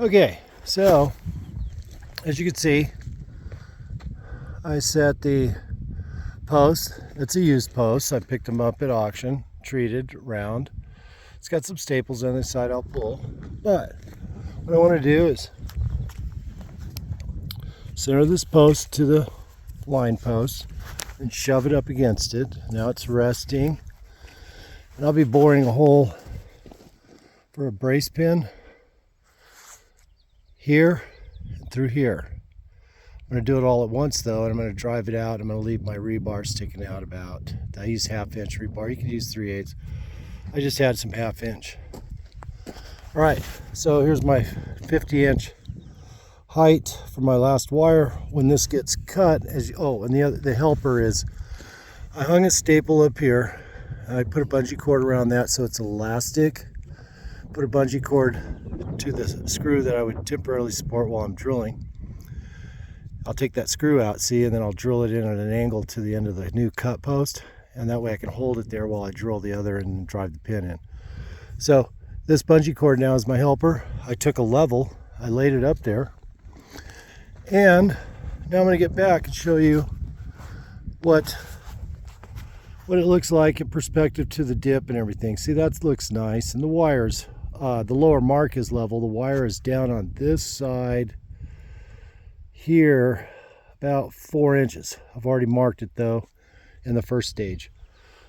Okay, so as you can see, I set the post. It's a used post. I picked them up at auction, treated, round. It's got some staples on the side I'll pull. But what I want to do is center this post to the line post and shove it up against it. Now it's resting. And I'll be boring a hole for a brace pin here and through here. I'm going to do it all at once though, and I'm going to drive it out. I'm going to leave my rebar sticking out about. I use 1/2 inch rebar. You can use 3/8. I just had some 1/2 inch. All right, so here's my 50-inch height for my last wire. When this gets cut, and the helper is, I hung a staple up here. I put a bungee cord around that so it's elastic. Put a bungee cord to the screw that I would temporarily support while I'm drilling. I'll take that screw out, see, and then I'll drill it in at an angle to the end of the new cut post, and that way I can hold it there while I drill the other and drive the pin in. So this bungee cord now is my helper. I took a level, I laid it up there, and now I'm going to get back and show you what it looks like in perspective to the dip and everything. See, that looks nice, and the wires, the lower mark is level. The wire is down on this side here about 4 inches. I've already marked it though in the first stage.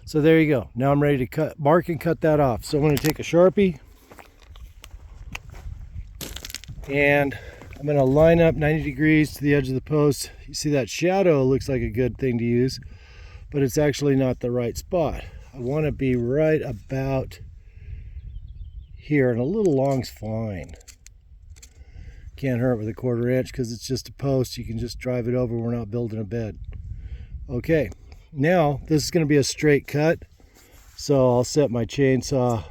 So there you go. Now I'm ready to mark and cut that off. So I'm going to take a Sharpie and I'm going to line up 90 degrees to the edge of the post. You see that shadow looks like a good thing to use, but it's actually not the right spot. I want to be right about here, and a little long's fine. Can't hurt with a 1/4 inch because it's just a post. You can just drive it over. We're not building a bed. Okay, now this is going to be a straight cut, so I'll set my chainsaw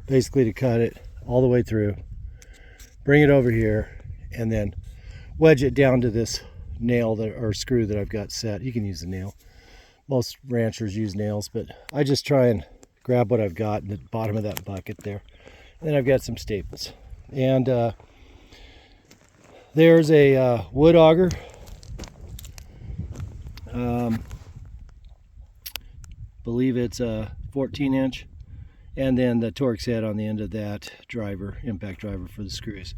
basically to cut it all the way through, bring it over here, and then wedge it down to this nail or screw that I've got set. You can use a nail. Most ranchers use nails, but I just try and grab what I've got in the bottom of that bucket there. And then I've got some staples, and there's a wood auger. Believe it's a 14-inch, and then the Torx head on the end of that driver, impact driver for the screws.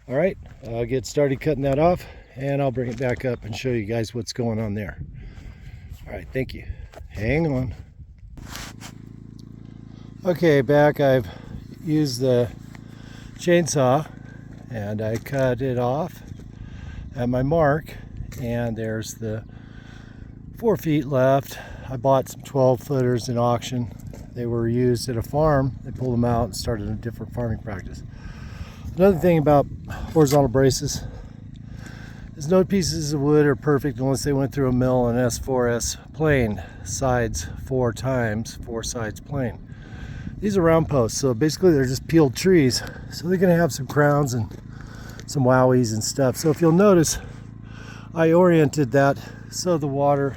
All right, I'll get started cutting that off, and I'll bring it back up and show you guys what's going on there. All right, thank you. Hang on. Okay, back. I've used the chainsaw and I cut it off at my mark, and there's the 4 feet left. I bought some 12-footers in auction. They were used at a farm. They pulled them out and started a different farming practice. Another thing about horizontal braces is no pieces of wood are perfect unless they went through a mill and S4S plane, sides 4 times, 4 sides plane. These are round posts, so basically they're just peeled trees. So they're going to have some crowns and some wowies and stuff. So if you'll notice, I oriented that so the water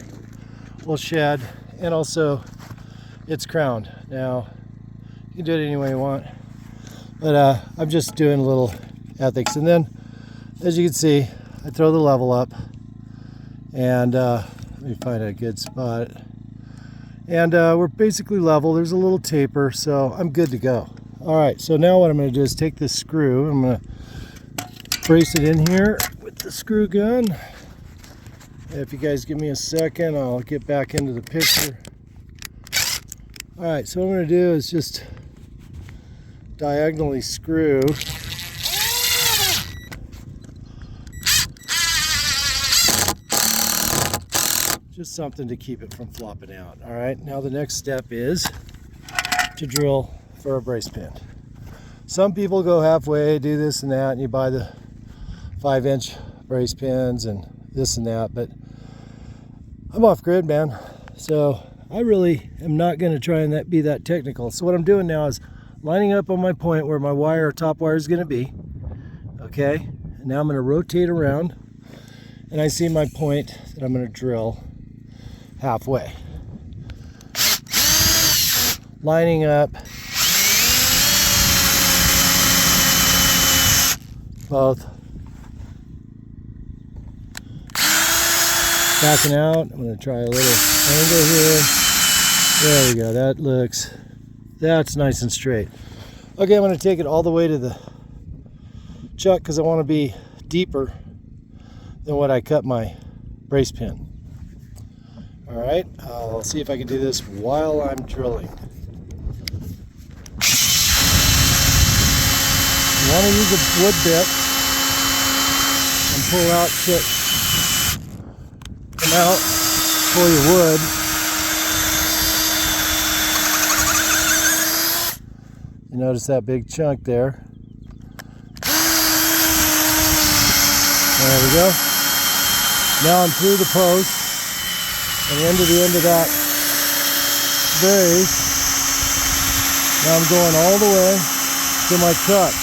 will shed, and also it's crowned. Now, you can do it any way you want, but I'm just doing a little ethics. And then, as you can see, I throw the level up, and let me find a good spot. And we're basically level. There's a little taper, so I'm good to go. All right, so now what I'm going to do is take this screw. I'm going to brace it in here with the screw gun. If you guys give me a second, I'll get back into the picture. All right, so what I'm going to do is just diagonally screw. Just something to keep it from flopping out. All right, now the next step is to drill for a brace pin. Some people go halfway, do this and that, and you buy the 5-inch brace pins and this and that, but I'm off grid, man. So I really am not going to try and be that technical. So what I'm doing now is lining up on my point where my wire, top wire, is going to be. Okay, and now I'm going to rotate around, and I see my point that I'm going to drill halfway. Lining up both. Backing out. I'm going to try a little angle here. There we go. That's nice and straight. Okay, I'm going to take it all the way to the chuck because I want to be deeper than what I cut my brace pin. All right, I'll see if I can do this while I'm drilling. You want to use a wood bit and pull out, come out, pull your wood. You notice that big chunk there. There we go. Now I'm through the post and into the end of that brace. Now I'm going all the way to my truck.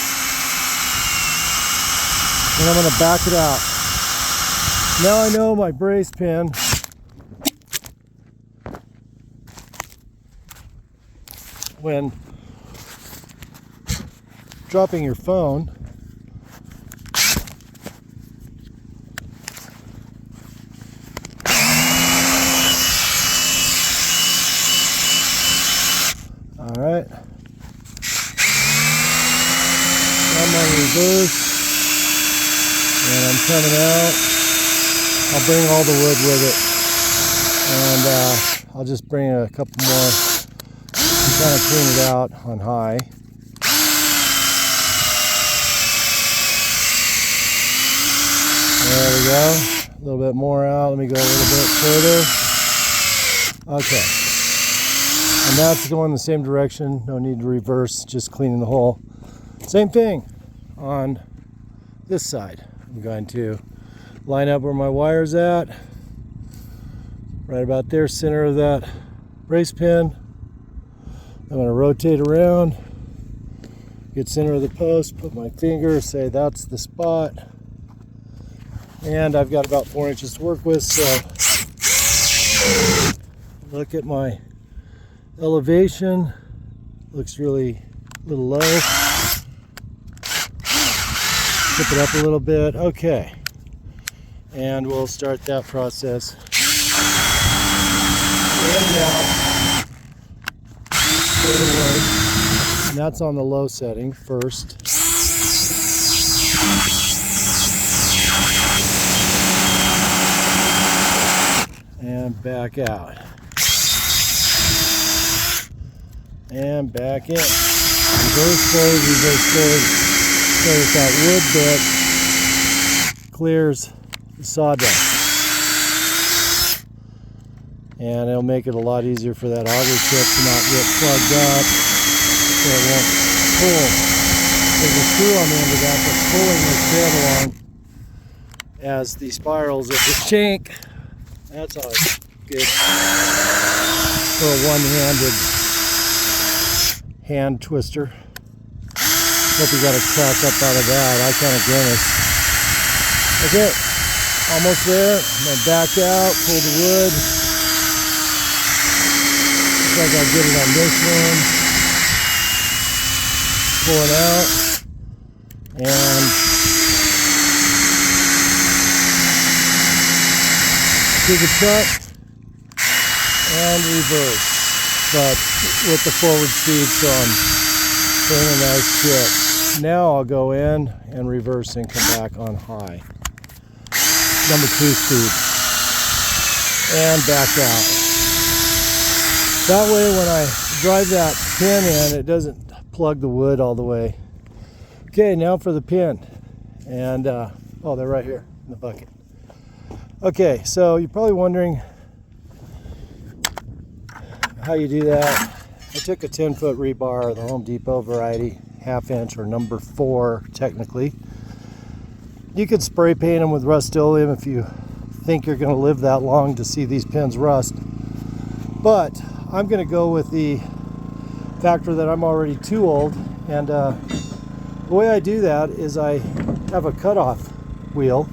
And I'm going to back it out. Now I know my brace pin when dropping your phone all right, I'm on reverse and I'm coming out. I'll bring all the wood with it, and I'll just bring a couple more to kind of clean it out on high. There we go. A little bit more out. Let me go a little bit further. Okay. And that's going the same direction. No need to reverse, just cleaning the hole. Same thing on this side. I'm going to line up where my wire's at. Right about there, center of that brace pin. I'm going to rotate around, get center of the post, put my finger, say that's the spot. And I've got about 4 inches to work with, so look at my elevation. Looks really a little low. Tip it up a little bit. Okay. And we'll start that process. And that's on the low setting first. And back out. And back in. Reverse forward. So that that wood bit clears the sawdust. And it'll make it a lot easier for that auger tip to not get plugged up, so it won't pull. There's a screw on the end of that that's pulling the thread along as the spirals of the shank. That's always good for a one-handed hand twister. Hope you got a crack up out of that. I kind of grimaced. Okay, almost there. I'm going to back out, pull the wood. Looks like I'll get it on this one. Pull it out. And to the truck and reverse, but with the forward speed, so I'm bringing that shit. Now I'll go in and reverse and come back on high. Number 2 speed. And back out. That way when I drive that pin in, it doesn't plug the wood all the way. Okay, now for the pin. And, oh, they're right here in the bucket. Okay, so you're probably wondering how you do that. I took a 10-foot rebar, the Home Depot variety, 1/2 inch or number 4 technically. You could spray paint them with Rust-Oleum if you think you're going to live that long to see these pins rust. But I'm going to go with the factor that I'm already too old, and the way I do that is I have a cutoff wheel.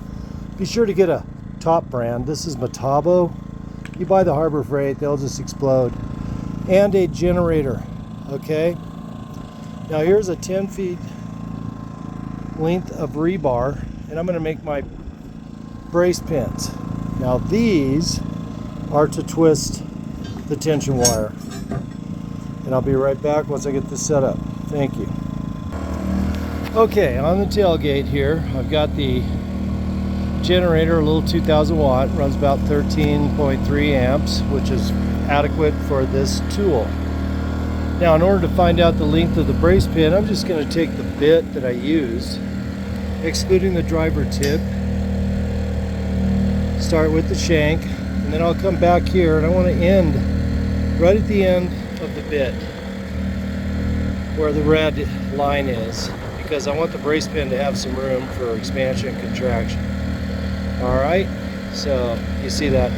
Be sure to get a top brand. This is Metabo. You buy the Harbor Freight, they'll just explode. And a generator. Okay, now here's a 10 feet length of rebar, and I'm going to make my brace pins. Now these are to twist the tension wire. And I'll be right back once I get this set up. Thank you. Okay, on the tailgate here, I've got the generator, a little 2000 watt, runs about 13.3 amps, which is adequate for this tool. Now, in order to find out the length of the brace pin, I'm just going to take the bit that I used, excluding the driver tip, start with the shank, and then I'll come back here, and I want to end right at the end of the bit where the red line is, because I want the brace pin to have some room for expansion and contraction. Alright, so you see that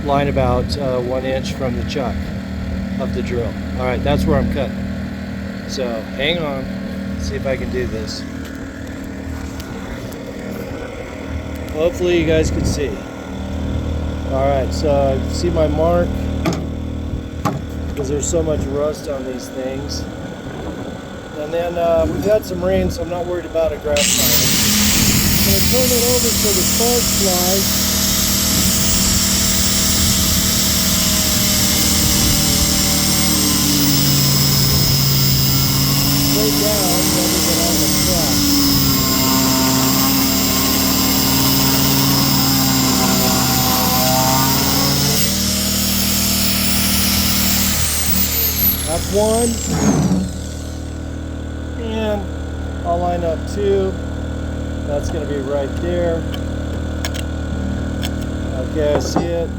line about 1 inch from the chuck of the drill. Alright, that's where I'm cutting. So hang on, see if I can do this. Hopefully you guys can see. Alright, so see my mark, because there's so much rust on these things. And then we've had some rain, so I'm not worried about a grass fire. I'm going to turn it over so the sparks fly. Straight down rather than on the track. That's one, and I'll line up two. That's going to be right there. Okay, I see it.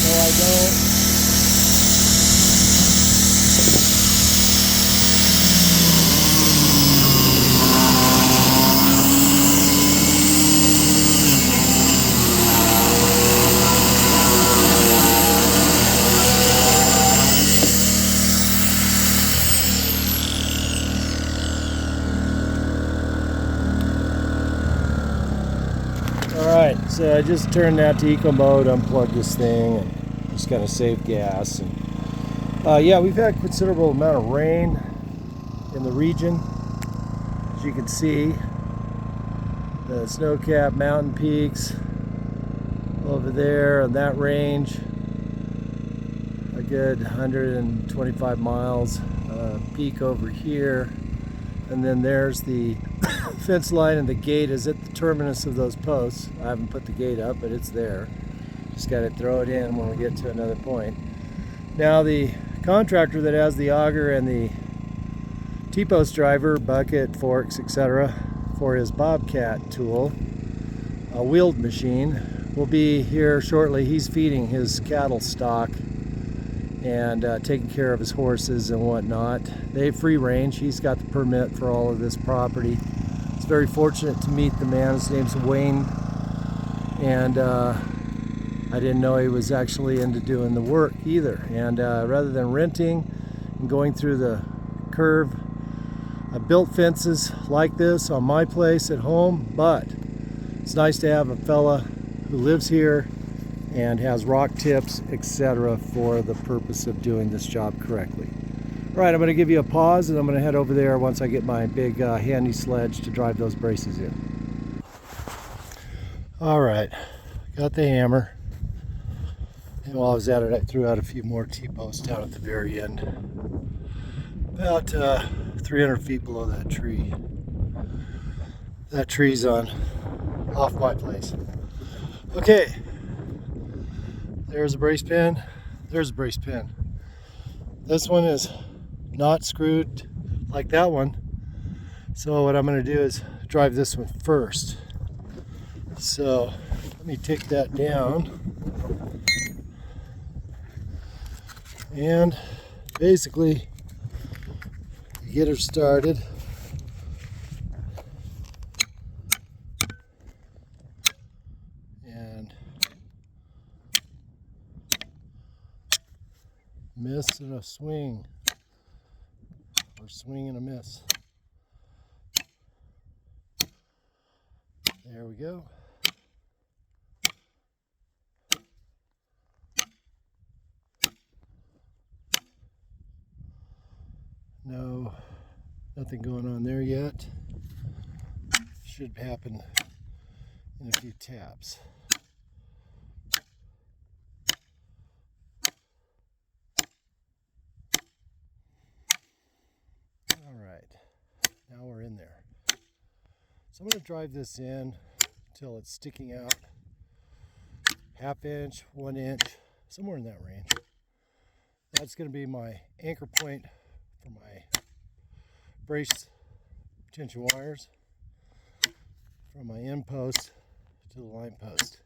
No, I don't. Alright, so I just turned that to eco mode, unplugged this thing, and just kind of save gas. And yeah, we've had considerable amount of rain in the region. As you can see, the snow-capped mountain peaks over there in that range, a good 125 miles, peak over here, and then there's the fence line, and the gate is at the terminus of those posts. I haven't put the gate up, but it's there. Just got to throw it in when we get to another point. Now the contractor that has the auger and the T-post driver, bucket, forks, etc. for his Bobcat tool, a wheeled machine, will be here shortly. He's feeding his cattle stock and taking care of his horses and whatnot. They have free range. He's got the permit for all of this property. It's very fortunate to meet the man. His name's Wayne, and I didn't know he was actually into doing the work either. And rather than renting and going through the curve, I built fences like this on my place at home, but it's nice to have a fella who lives here and has rock tips, etc. for the purpose of doing this job correctly. All right, I'm going to give you a pause, and I'm going to head over there once I get my big handy sledge to drive those braces in. All right, got the hammer. And while I was at it, I threw out a few more T-posts down at the very end. About 300 feet below that tree. That tree's off my place. Okay. There's a brace pin. There's a brace pin. This one is not screwed like that one. So what I'm going to do is drive this one first. So let me take that down. And basically, you get her started. Miss and a swing, or swing and a miss. There we go. No, nothing going on there yet. Should happen in a few taps. All right, now we're in there. So I'm going to drive this in until it's sticking out 1/2 inch, 1 inch, somewhere in that range. That's going to be my anchor point for my brace tension wires from my end post to the line post.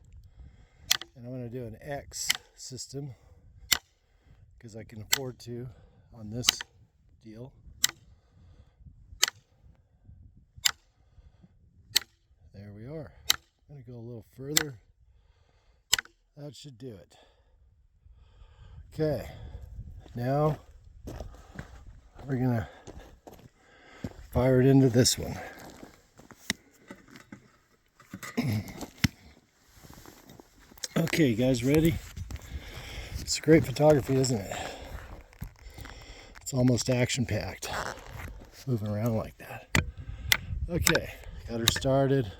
And I'm going to do an X system because I can afford to on this deal. There we are. I'm going to go a little further. That should do it. Okay, now we're going to fire it into this one. Okay, you guys ready? It's great photography, isn't it? It's almost action-packed, moving around like that. Okay, got her started.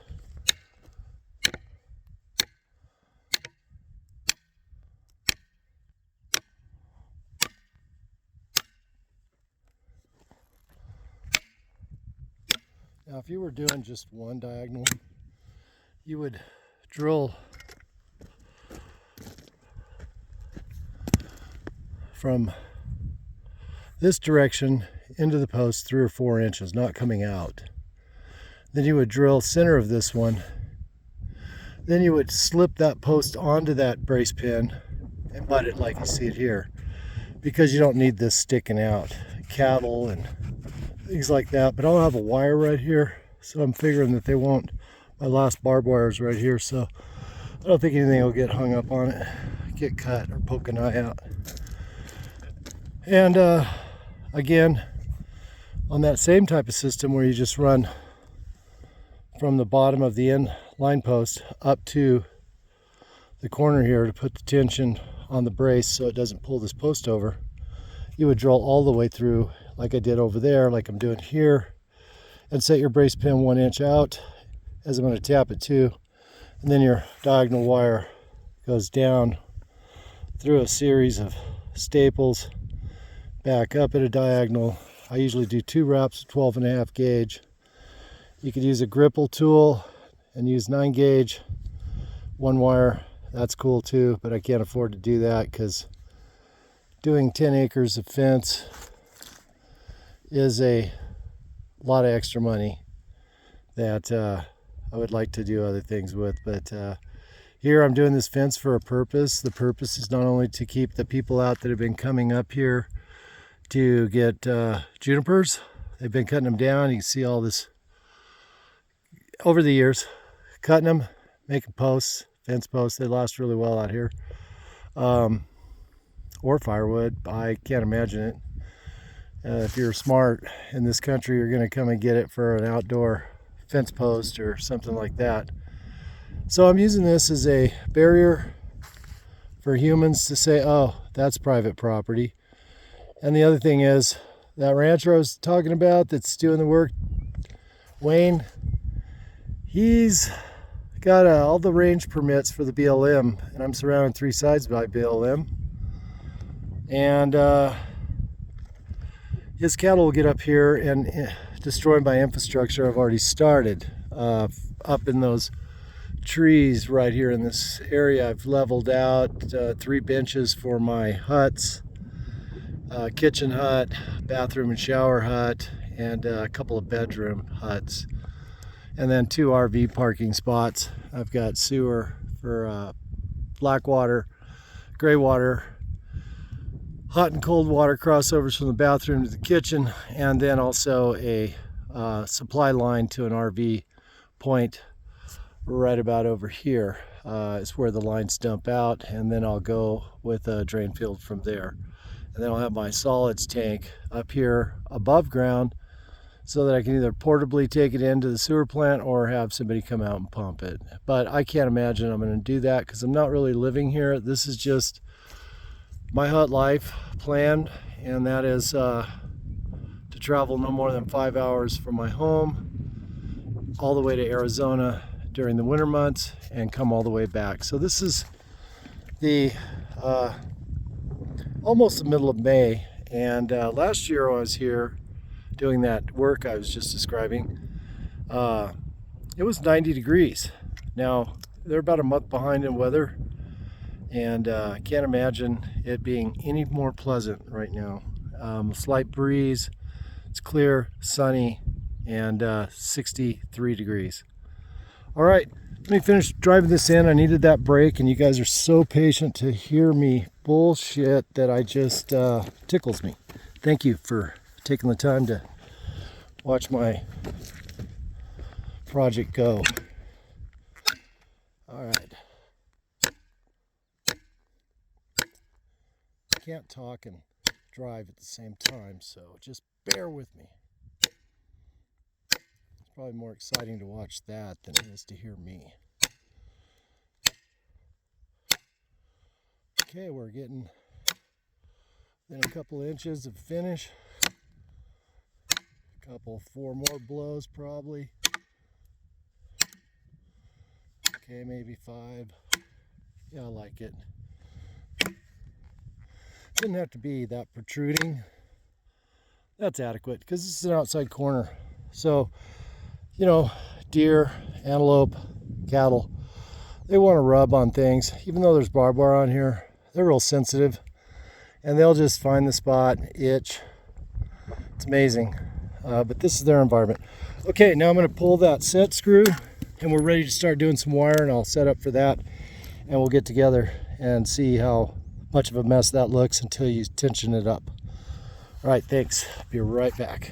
Now, if you were doing just one diagonal, you would drill from this direction into the post 3 or 4 inches, not coming out. Then you would drill center of this one. Then you would slip that post onto that brace pin and butt it like you see it here, because you don't need this sticking out. Cattle and things like that, but I'll have a wire right here, so I'm figuring that they won't. My last barbed wire is right here, so I don't think anything will get hung up on it, get cut or poke an eye out. And again, on that same type of system where you just run from the bottom of the end line post up to the corner here to put the tension on the brace so it doesn't pull this post over, you would drill all the way through like I did over there, like I'm doing here, and set your brace pin 1 inch out as I'm going to tap it too, and then your diagonal wire goes down through a series of staples back up at a diagonal. I usually do 2 wraps of 12.5 gauge. You could use a gripple tool and use 9 gauge, 1 wire. That's cool too, but I can't afford to do that because doing 10 acres of fence is a lot of extra money that I would like to do other things with. But here I'm doing this fence for a purpose. The purpose is not only to keep the people out that have been coming up here to get junipers. They've been cutting them down. You can see all this over the years, cutting them, making posts, fence posts. They last really well out here. Or firewood. I can't imagine it. If you're smart in this country, you're going to come and get it for an outdoor fence post or something like that. So I'm using this as a barrier for humans to say, oh, that's private property. And the other thing is, that rancher I was talking about that's doing the work, Wayne, he's got all the range permits for the BLM, and I'm surrounded 3 sides by BLM. And his cattle will get up here and destroy my infrastructure I've already started. Up in those trees right here in this area, I've leveled out 3 benches for my huts, kitchen hut, bathroom and shower hut, and a couple of bedroom huts. And then 2 RV parking spots. I've got sewer for black water, gray water, hot and cold water crossovers from the bathroom to the kitchen, and then also a supply line to an RV point right about over here is where the lines dump out, and then I'll go with a drain field from there. And then I'll have my solids tank up here above ground so that I can either portably take it into the sewer plant or have somebody come out and pump it. But I can't imagine I'm going to do that because I'm not really living here. This is just my hut life plan, and that is to to travel no more than 5 hours from my home all the way to Arizona during the winter months and come all the way back. So this is the almost the middle of May, and last year I was here doing that work I was just describing. It was 90 degrees. Now they're about a month behind in weather, and I can't imagine it being any more pleasant right now. A slight breeze, it's clear, sunny, and 63 degrees. All right, let me finish driving this in. I needed that break, and you guys are so patient to hear me bullshit that I just tickles me. Thank you for taking the time to watch my project go. All right. I can't talk and drive at the same time, so just bear with me. It's probably more exciting to watch that than it is to hear me. Okay, we're getting within a couple inches of finish. A couple, 4 more blows probably. Okay, maybe 5. Yeah, I like it. Didn't have to be that protruding. That's adequate because this is an outside corner. So, you know, deer, antelope, cattle, they want to rub on things. Even though there's barbed wire on here, they're real sensitive, and they'll just find the spot, itch. It's amazing, but this is their environment. Okay, now I'm going to pull that set screw, and we're ready to start doing some wire, and I'll set up for that, and we'll get together and see how much of a mess that looks until you tension it up. All right, thanks. Be right back.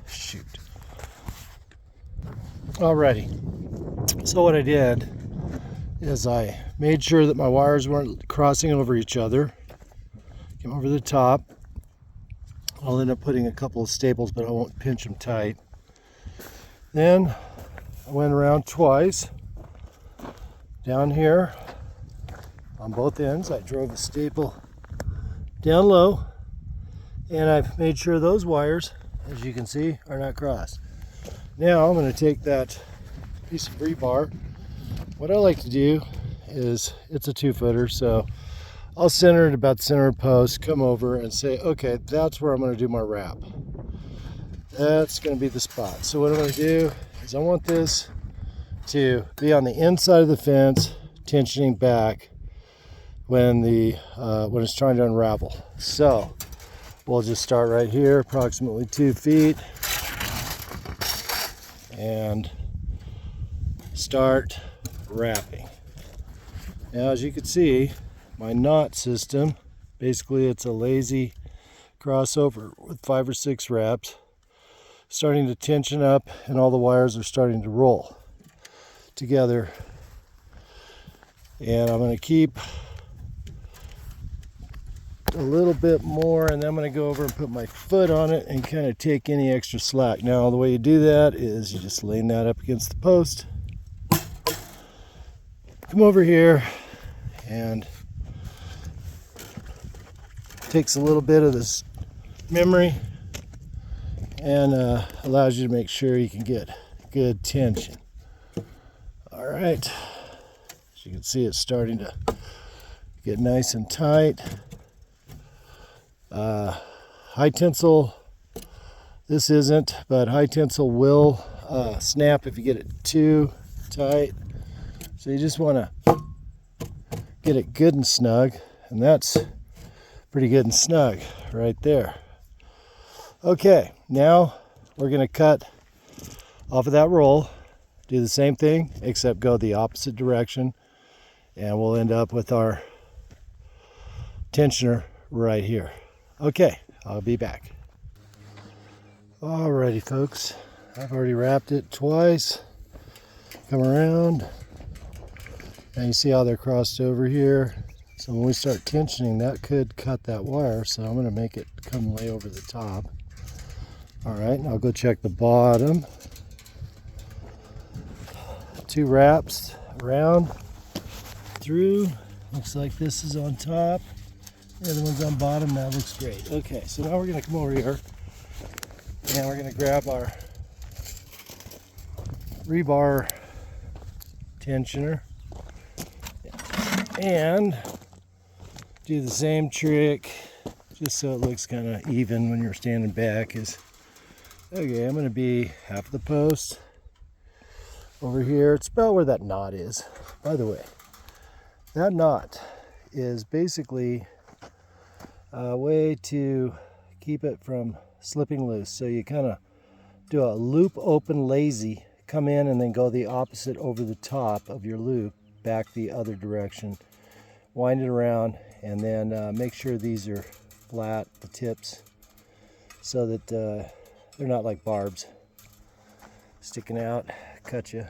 Shoot. Alrighty. So what I did is I made sure that my wires weren't crossing over each other. Came over the top. I'll end up putting a couple of staples, but I won't pinch them tight. Then I went around twice. Down here on both ends, I drove a staple down low, and I've made sure those wires, as you can see, are not crossed. Now I'm going to take that piece of rebar. What I like to do is, it's a 2-footer, so I'll center it about the center of the post, come over and say, okay, that's where I'm going to do my wrap. That's going to be the spot. So what I'm going to do is I want this to be on the inside of the fence, tensioning back when it's trying to unravel. So we'll just start right here, approximately 2 feet, and start wrapping. Now, as you can see, my knot system, basically it's a lazy crossover with 5 or 6 wraps, starting to tension up, and all the wires are starting to roll together. And I'm going to keep a little bit more, and then I'm going to go over and put my foot on it and kind of take any extra slack. Now the way you do that is you just lean that up against the post, come over here, and takes a little bit of this memory and allows you to make sure you can get good tension. All right, as you can see, it's starting to get nice and tight. High tensile, this isn't, but high tensile will snap if you get it too tight. So you just want to get it good and snug, and that's pretty good and snug right there. Okay, now we're going to cut off of that roll, do the same thing except go the opposite direction, and we'll end up with our tensioner right here. Okay, I'll be back. Alrighty, folks, I've already wrapped it twice. Come around, and you see how they're crossed over here. So when we start tensioning, that could cut that wire, so I'm going to make it come lay over the top. Alright, I'll go check the bottom. 2 wraps around through. Looks like this is on top. The other one's on bottom, that looks great. Okay, so now we're gonna come over here and we're gonna grab our rebar tensioner and do the same trick just so it looks kind of even when you're standing back. Okay, I'm going to be half the post over here. It's about where that knot is. By the way, that knot is basically a way to keep it from slipping loose. So you kind of do a loop open lazy, come in and then go the opposite over the top of your loop, back the other direction, wind it around, and then make sure these are flat, the tips, so that they're not like barbs sticking out, cut you.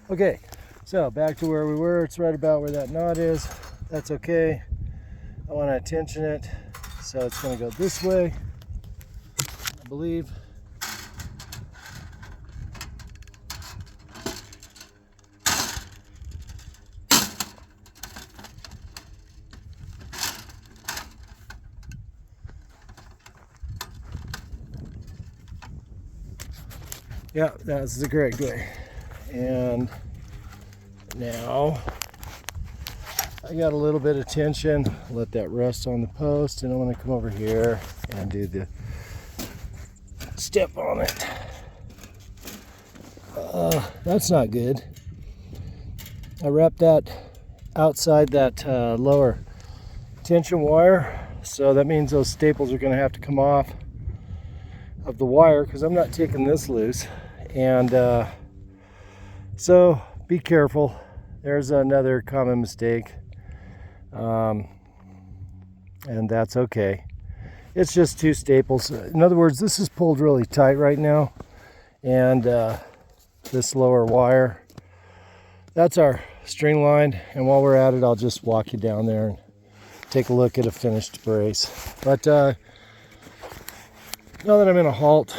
Okay, so back to where we were. It's right about where that knot is. That's okay. I want to tension it, so it's going to go this way, I believe. Yeah, that's the correct way. And now I got a little bit of tension. Let that rest on the post, and I'm going to come over here and do the step on it. That's not good. I wrapped that outside that lower tension wire, so that means those staples are going to have to come off of the wire because I'm not taking this loose. And so be careful. There's another common mistake, and that's okay. It's just two staples. In other words, this is pulled really tight right now, and this lower wire, that's our string line. And while we're at it, I'll just walk you down there and take a look at a finished brace. But now that I'm in a halt,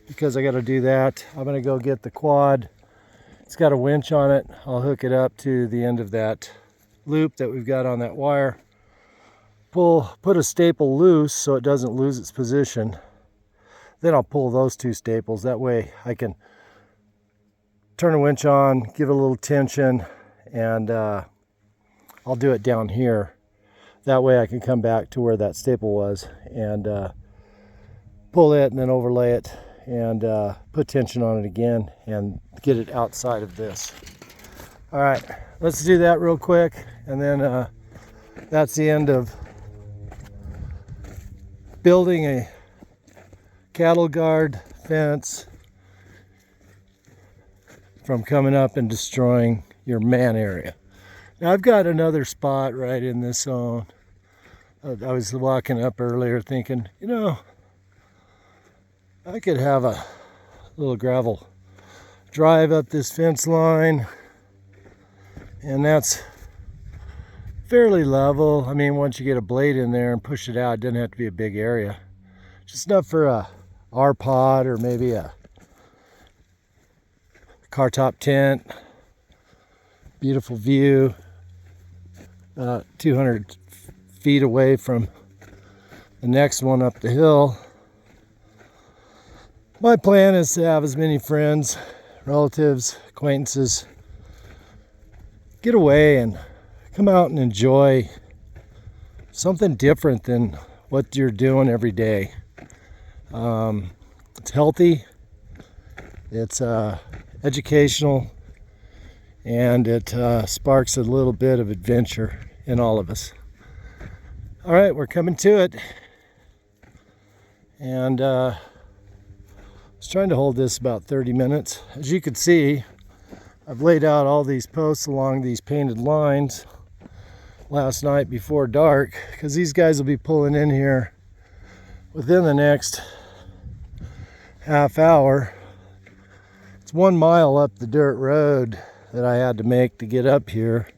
because I got to do that, I'm going to go get the quad. It's got a winch on it. I'll hook it up to the end of that loop that we've got on that wire. Put a staple loose so it doesn't lose its position. Then I'll pull those two staples. That way I can turn a winch on, give it a little tension, and I'll do it down here. That way I can come back to where that staple was and pull it and then overlay it and put tension on it again and get it outside of this. All right, let's do that real quick, and then that's the end of building a cattle guard fence from coming up and destroying your man area. Now I've got another spot right in this zone. I was walking up earlier thinking, you know, I could have a little gravel drive up this fence line, and that's fairly level. I mean, once you get a blade in there and push it out, it doesn't have to be a big area. Just enough for a R-pod or maybe a car top tent. Beautiful view. 200 feet away from the next one up the hill. My plan is to have as many friends, relatives, acquaintances get away and come out and enjoy something different than what you're doing every day. It's healthy, it's educational, and it sparks a little bit of adventure in all of us. All right, we're coming to it, and I was trying to hold this about 30 minutes. As you can see, I've laid out all these posts along these painted lines last night before dark, because these guys will be pulling in here within the next half hour. It's 1 mile up the dirt road that I had to make to get up here.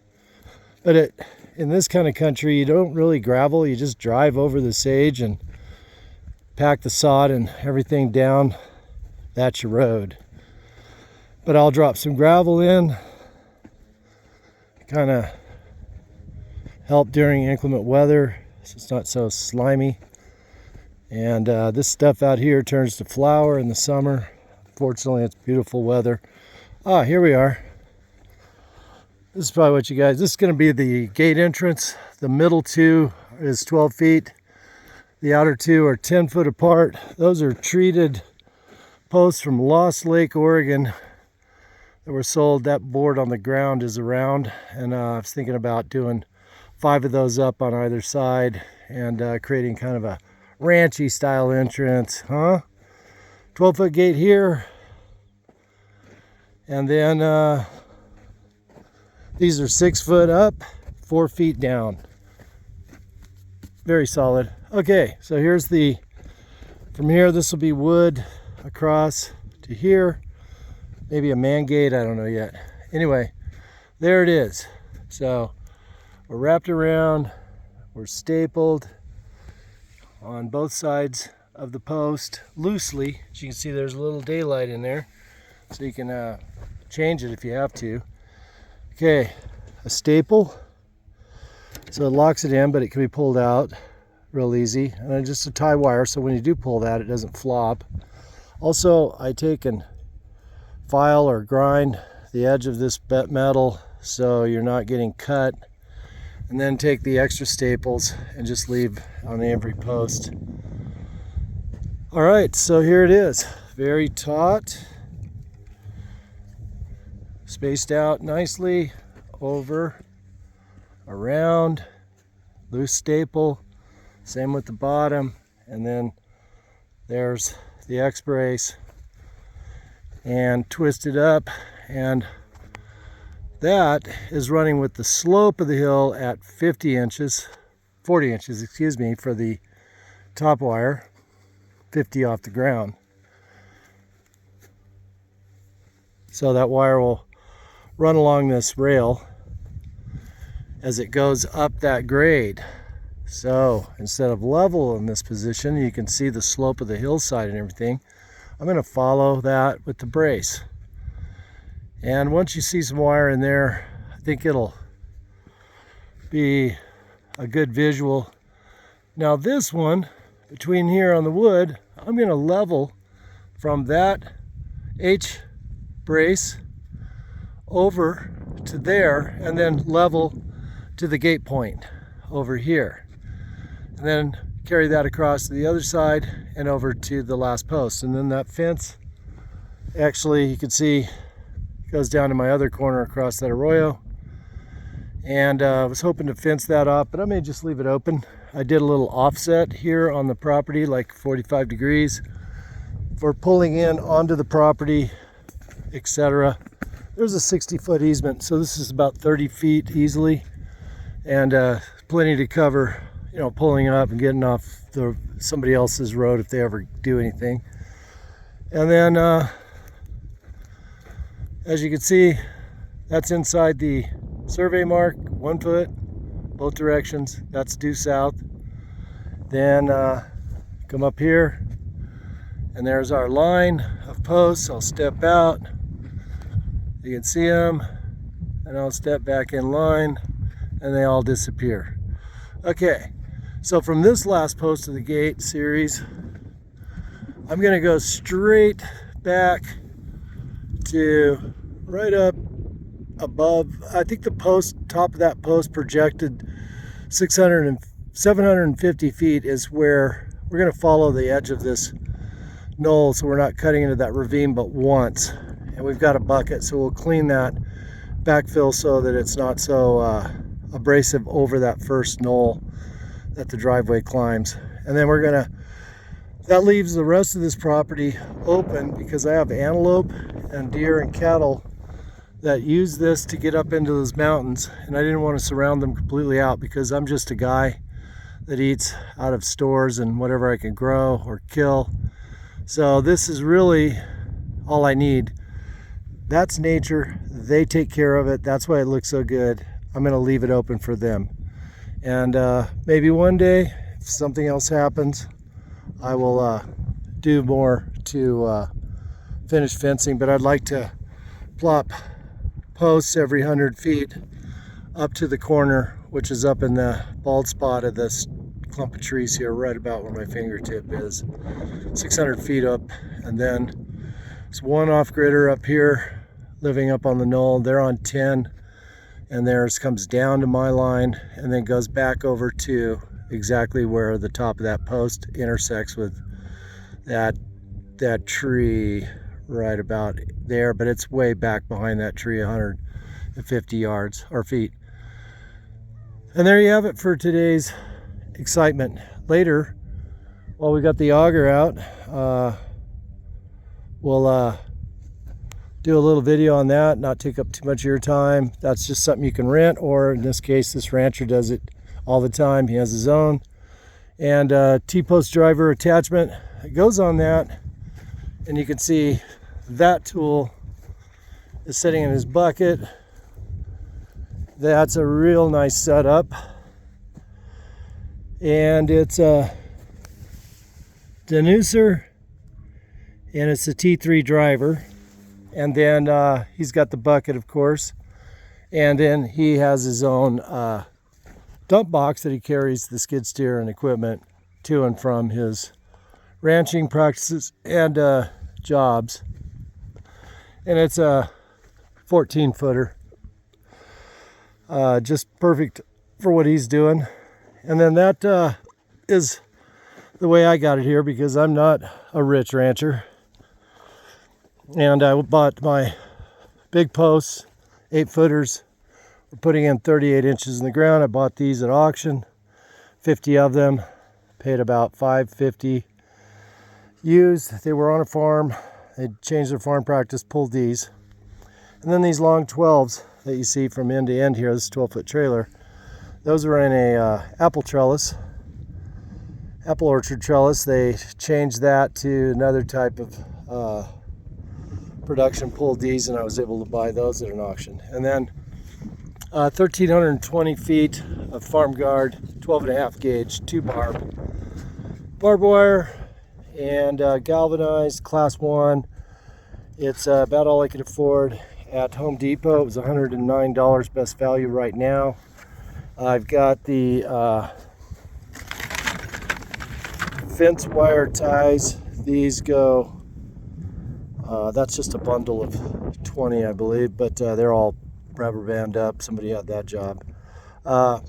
But in this kind of country, you don't really gravel, you just drive over the sage and pack the sod and everything down. That's your road. But I'll drop some gravel in, kind of help during inclement weather, so it's not so slimy. And this stuff out here turns to flower in the summer. Fortunately, it's beautiful weather. Ah, here we are. This is probably what you guys, this is going to be the gate entrance. The middle two is 12 feet. The outer two are 10 foot apart. Those are treated posts from Lost Lake, Oregon that were sold. That board on the ground is around, and I was thinking about doing 5 of those up on either side and creating kind of a ranchy style entrance, 12-foot gate here, and then these are 6 foot up, 4 feet down. Very solid. Okay, so here's the, from here this will be wood across to here, maybe a man gate, I don't know yet. Anyway, there it is. So we're wrapped around, we're stapled on both sides of the post loosely. As you can see, there's a little daylight in there, so you can change it if you have to. Okay, a staple, so it locks it in, but it can be pulled out real easy. And then just a tie wire, so when you do pull that, it doesn't flop. Also, I take and file or grind the edge of this metal so you're not getting cut, and then take the extra staples and just leave on every post. All right, so here it is, very taut, spaced out nicely, over, around, loose staple, same with the bottom, and then there's the X brace, and twist it up, and that is running with the slope of the hill at 40 inches, excuse me, for the top wire, 50 off the ground. So that wire will run along this rail as it goes up that grade. So instead of level in this position, you can see the slope of the hillside and everything. I'm going to follow that with the brace. And once you see some wire in there, I think it'll be a good visual. Now this one, between here on the wood, I'm going to level from that H brace over to there, and then level to the gate point over here. And then carry that across to the other side and over to the last post. And then that fence, actually you can see, goes down to my other corner across that arroyo. And I was hoping to fence that off, but I may just leave it open. I did a little offset here on the property, like 45 degrees, for pulling in onto the property, etc. There's a 60-foot easement, so this is about 30 feet easily, and plenty to cover, you know, pulling up and getting off somebody else's road if they ever do anything. And then as you can see, that's inside the survey mark, 1 foot, both directions. That's due south. Then come up here, and there's our line of posts. I'll step out, you can see them, and I'll step back in line, and they all disappear. Okay, so from this last post of the gate series, I'm going to go straight back to right up above. I think the post, top of that post projected 750 feet is where we're going to follow the edge of this knoll, so we're not cutting into that ravine but once. And we've got a bucket, so we'll clean that, backfill so that it's not so abrasive over that first knoll that the driveway climbs. And then we're gonna, that leaves the rest of this property open because I have antelope and deer and cattle that use this to get up into those mountains, and I didn't want to surround them completely out because I'm just a guy that eats out of stores and whatever I can grow or kill. So this is really all I need. That's nature, they take care of it, that's why it looks so good. I'm gonna leave it open for them. And maybe one day, if something else happens, I will do more to finish fencing, but I'd like to plop posts every 100 feet up to the corner, which is up in the bald spot of this clump of trees here right about where my fingertip is, 600 feet up. And then there's one off-gridder up here living up on the knoll. They're on 10, and theirs comes down to my line and then goes back over to exactly where the top of that post intersects with that tree right about there, but it's way back behind that tree, 150 yards or feet. And there you have it for today's excitement. Later, while we got the auger out, we'll do a little video on that, not take up too much of your time. That's just something you can rent, or in this case, this rancher does it all the time. He has his own. And T-post driver attachment, it goes on that, and you can see that tool is sitting in his bucket. That's a real nice setup, and it's a denuser, and it's a T3 driver. And then he's got the bucket, of course, and then he has his own dump box that he carries the skid steer and equipment to and from his ranching practices and jobs. And it's a 14-footer, just perfect for what he's doing. And then that is the way I got it here, because I'm not a rich rancher. And I bought my big posts, 8-footers. We're putting in 38 inches in the ground. I bought these at auction, 50 of them, paid about $5.50 used. They were on a farm. They changed their farm practice, pulled these. And then these long 12s that you see from end to end here, this 12-foot trailer, those were in a apple trellis, apple orchard trellis. They changed that to another type of production pulled these, and I was able to buy those at an auction. And then 1,320 feet of farm guard, 12.5 gauge, 2-barb wire, and galvanized class 1. It's about all I could afford at Home Depot. It was $109 best value right now. I've got the fence wire ties. These go, that's just a bundle of 20, I believe, but they're all rubber band up. Somebody had that job. That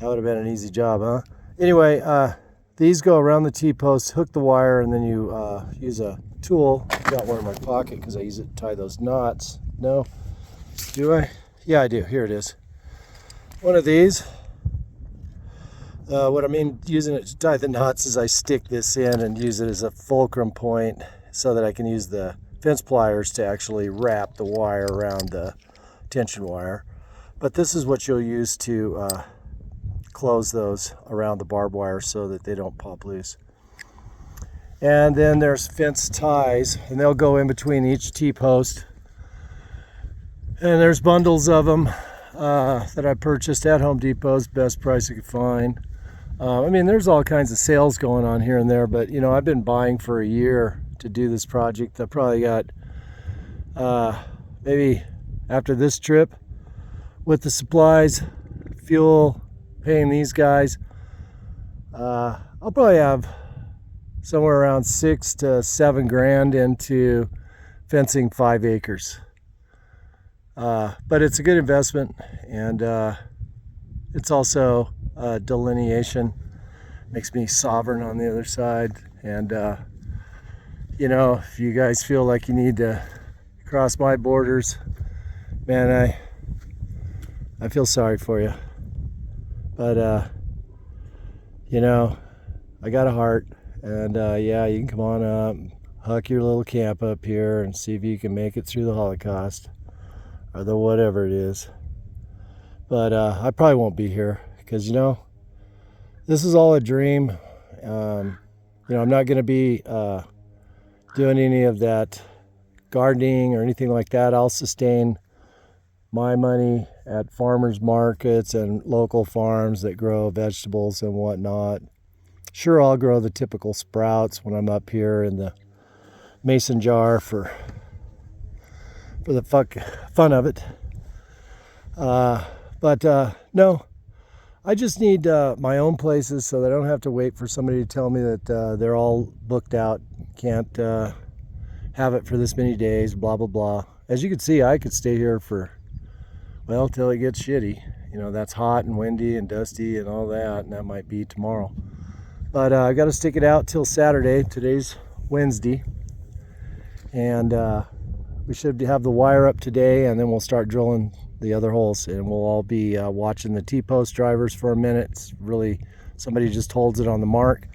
would have been an easy job, huh? Anyway, these go around the T-post, hook the wire, and then you use a tool. I've got one in my pocket because I use it to tie those knots. No? Do I? Yeah, I do. Here it is. One of these. What I mean using it to tie the knots is I stick this in and use it as a fulcrum point so that I can use the fence pliers to actually wrap the wire around the tension wire. But this is what you'll use to close those around the barbed wire so that they don't pop loose. And then there's fence ties, and they'll go in between each T-post. And there's bundles of them that I purchased at Home Depot's best price I could find. I mean, there's all kinds of sales going on here and there, but you know, I've been buying for a year to do this project. I probably got maybe after this trip with the supplies, fuel, paying these guys, I'll probably have somewhere around 6 to 7 grand into fencing 5 acres. But it's a good investment, and it's also delineation. Makes me sovereign on the other side. And you know, if you guys feel like you need to cross my borders, man, I feel sorry for you. But you know, I got a heart, and yeah, you can come on up, huck your little camp up here, and see if you can make it through the Holocaust or the whatever it is. But I probably won't be here because, you know, this is all a dream. You know, I'm not going to be doing any of that gardening or anything like that. I'll sustain my money at farmers markets and local farms that grow vegetables and whatnot. Sure, I'll grow the typical sprouts when I'm up here in the mason jar for the fun of it. But no, I just need my own places so that I don't have to wait for somebody to tell me that they're all booked out, can't have it for this many days, blah, blah, blah. As you can see, I could stay here for, well, till it gets shitty. You know, that's hot and windy and dusty and all that, and that might be tomorrow. But I got to stick it out till Saturday. Today's Wednesday. And we should have the wire up today, and then we'll start drilling the other holes, and we'll all be watching the T-post drivers for a minute. It's really, somebody just holds it on the mark.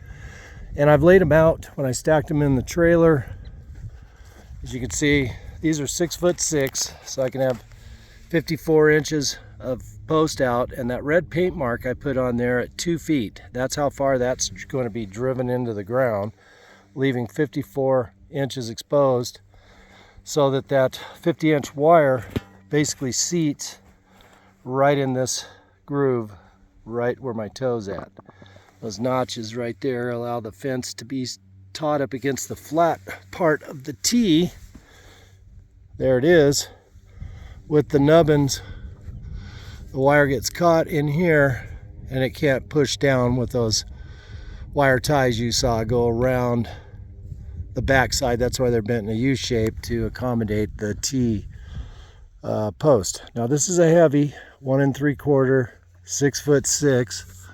And I've laid them out when I stacked them in the trailer. As you can see, these are 6'6", so I can have 54 inches of post out, and that red paint mark I put on there at 2 feet. That's how far that's going to be driven into the ground, leaving 54 inches exposed, so that that 50-inch wire basically seats right in this groove, right where my toe's at. Those notches right there allow the fence to be taut up against the flat part of the T. There it is. With the nubbins, the wire gets caught in here and it can't push down with those wire ties you saw go around the backside. That's why they're bent in a U shape, to accommodate the T post. Now this is a heavy 1 3/4, 6'6".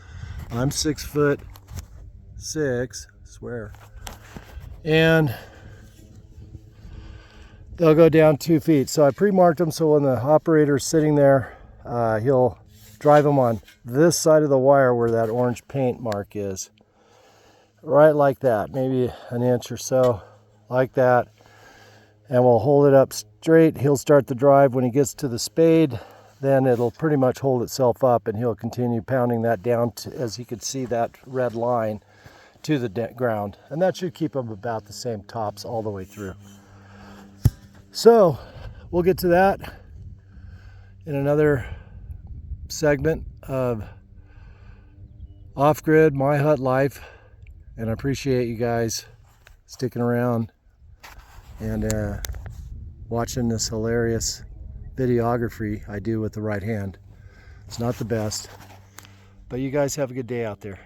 I'm 6'6", swear. And they'll go down 2 feet. So I pre-marked them so when the operator's sitting there, he'll drive them on this side of the wire where that orange paint mark is. Right like that, maybe an inch or so, like that. And we'll hold it up straight. He'll start the drive. When he gets to the spade, then it'll pretty much hold itself up, and he'll continue pounding that down to, as you can see, that red line to the ground. And that should keep them about the same tops all the way through. So we'll get to that in another segment of Off-Grid, My Hut Life. And I appreciate you guys sticking around and watching this hilarious videography I do with the right hand. It's not the best, but you guys have a good day out there.